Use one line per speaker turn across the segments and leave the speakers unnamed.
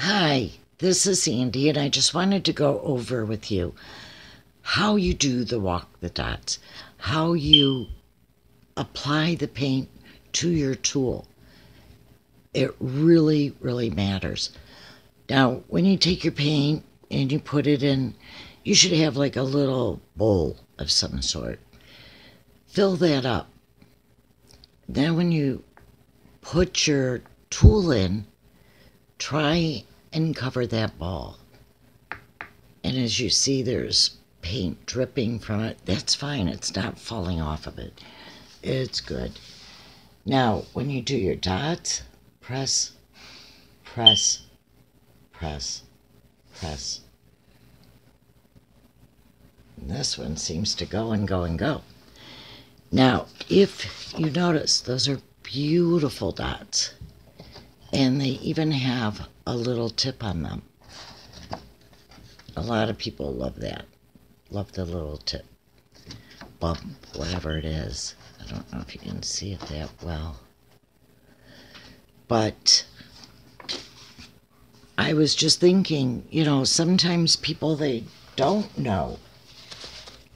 Hi, this is Sandy, and I just wanted to go over with you how you do the walk the dots, how you apply the paint to your tool. It really, really matters. Now, when you take your paint and you put it in, you should have like a little bowl of some sort. Fill that up. Then when you put your tool in, try and cover that ball. And as you see, there's paint dripping from it. That's fine. It's not falling off of it. It's good. Now, when you do your dots, press, press, press, press. And this one seems to go and go and go. Now, if you notice, those are beautiful dots. And they even have a little tip on them. A lot of people love that. Love the little tip. Bump, whatever it is. I don't know if you can see it that well. But I was just thinking, sometimes people, they don't know.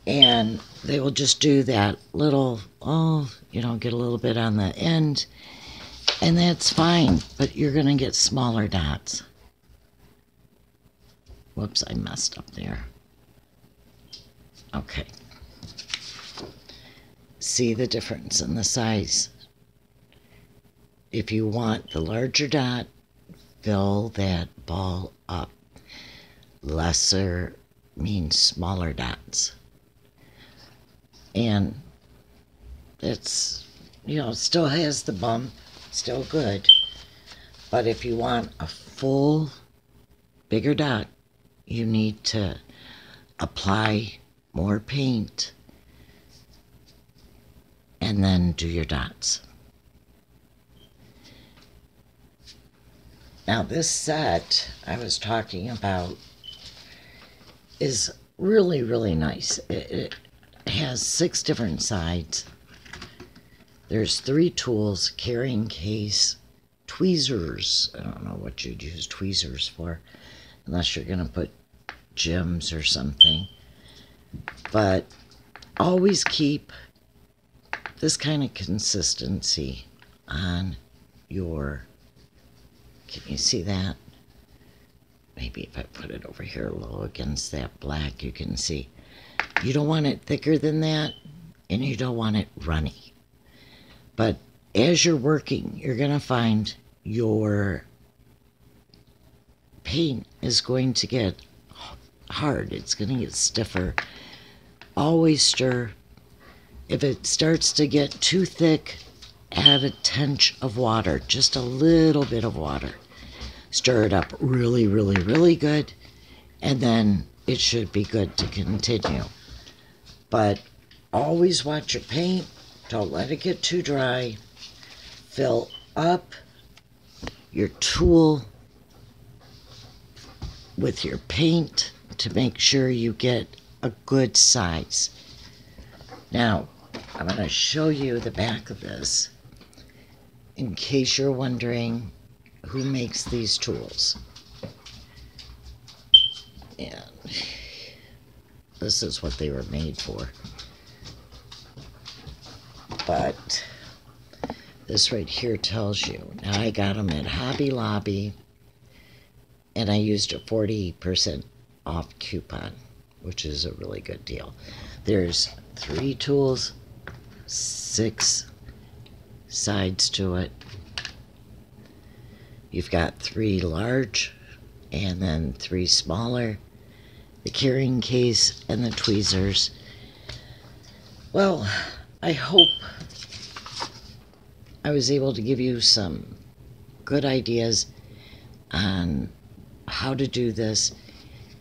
And they will just do that little, get a little bit on the end. And that's fine, but you're going to get smaller dots. Whoops, I messed up there. Okay. See the difference in the size. If you want the larger dot, fill that ball up. Lesser means smaller dots. And it's, still has the bump, still good. But if you want a full, bigger dot, you need to apply more paint and then do your dots. Now this set I was talking about is really, really nice. It has 6 different sides. There's 3 tools, carrying case, tweezers. I don't know what you'd use tweezers for, unless you're going to put gems or something. But always keep this kind of consistency on your, can you see that? Maybe if I put it over here a little against that black, you can see. You don't want it thicker than that, and you don't want it runny. But as you're working, you're going to find your paint is going to get hard. It's going to get stiffer. Always stir. If it starts to get too thick, add a tinge of water, just a little bit of water. Stir it up really, really, really good, and then it should be good to continue. But always watch your paint. Don't let it get too dry. Fill up your tool with your paint to make sure you get a good size. Now, I'm going to show you the back of this in case you're wondering who makes these tools. And this is what they were made for. But this right here tells you. Now I got them at Hobby Lobby, and I used a 40% off coupon, which is a really good deal. There's 3 tools, 6 sides to it. You've got 3 large and then 3 smaller, the carrying case and the tweezers. Well, I hope I was able to give you some good ideas on how to do this.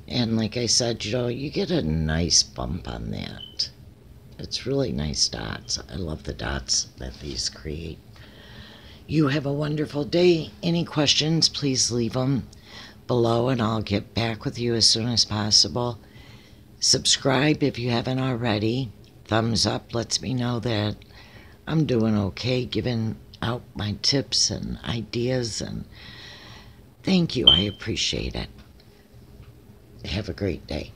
And like I said, you get a nice bump on that. It's really nice dots. I love the dots that these create. You have a wonderful day. Any questions, please leave them below and I'll get back with you as soon as possible. Subscribe if you haven't already. Thumbs up lets me know that I'm doing okay, giving out my tips and ideas and Thank you. I appreciate it. Have a great day.